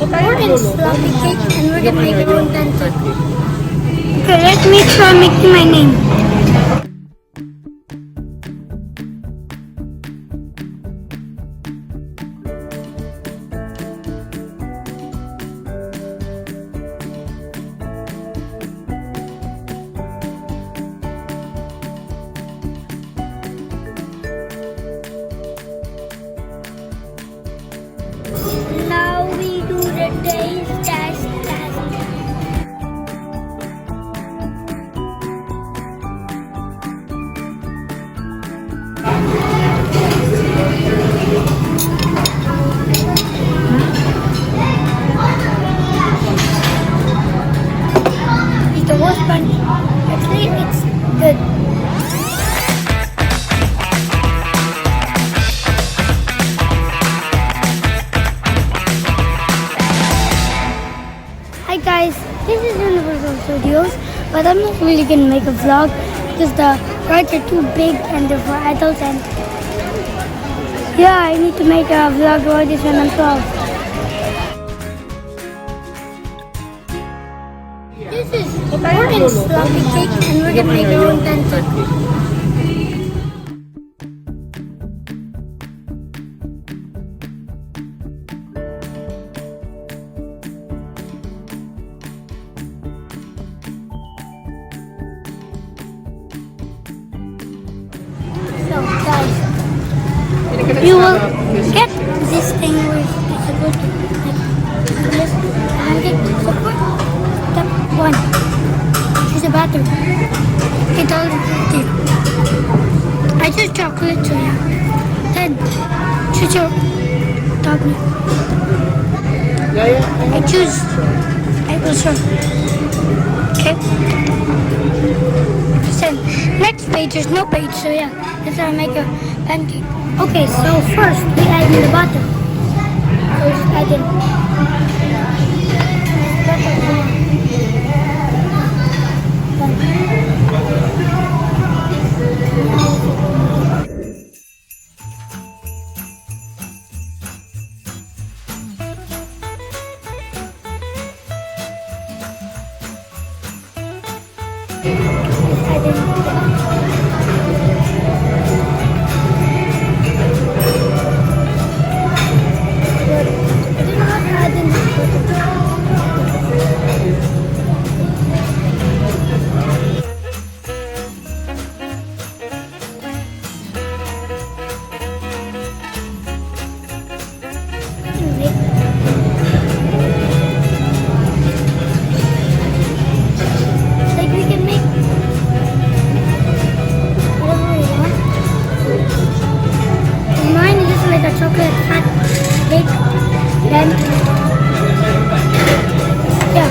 We're in Slappy Cakes and we're gonna make our own pancake. Okay, let me try making my name. Now we do the taste test. It's the worst one. Actually, it's good. Hi guys, this is Universal Studios, but I'm not really gonna make a vlog because the rides are too big and they're for adults, and yeah, I need to make a vlog about this when I'm 12. This is we're Slappy Cakes and we're gonna make our own pancake. So guys, you will get this thing where it's supposed to like this pancake support. Step 1. Choose a batter. It's all good. I choose chocolate, so yeah. Then choose your topping. I choose maple syrup. Okay. Then next page, there's no page, so yeah, that's how I make a pancake. Okay, so first we add in the butter. So just add in chocolate hot cake. Then yeah,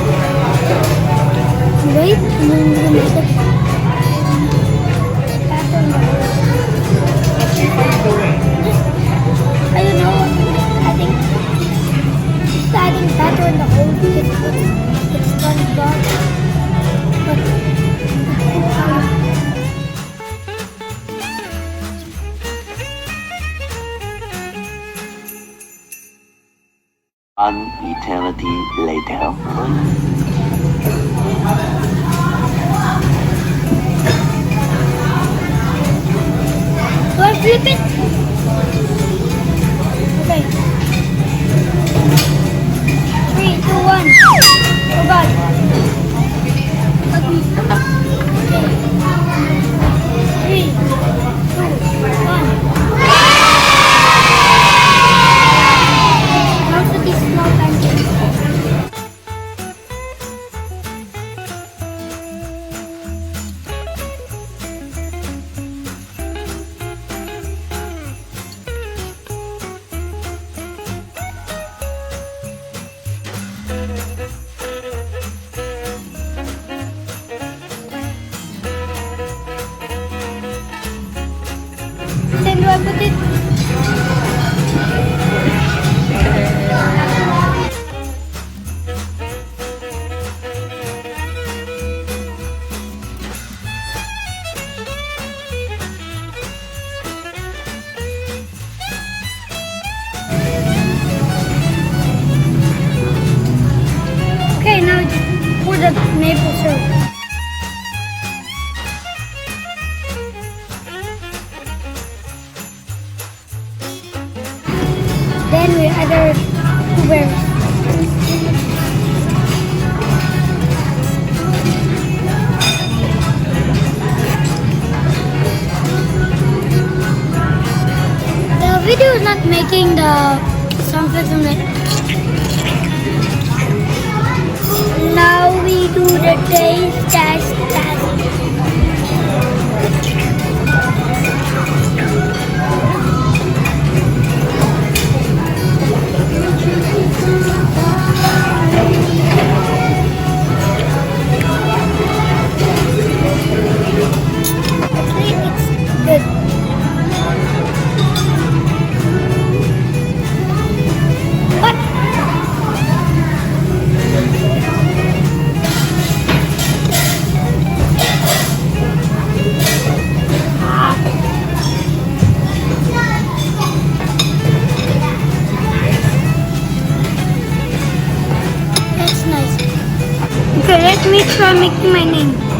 wait, and then we're gonna make it batter in the hole. I don't know. I think just adding batter in the hole because it's gone dark. But An eternity later. Do I flip it? Okay. 3, 2, 1. Oh God. Okay. 3, 2, 1. Small pancakes. Then do I put it? maple syrup. Then we add our blueberries. The video is not making the sound effects from it. Now we do the taste test. Actually, it's good. But that's nice. Okay, let me try making my name.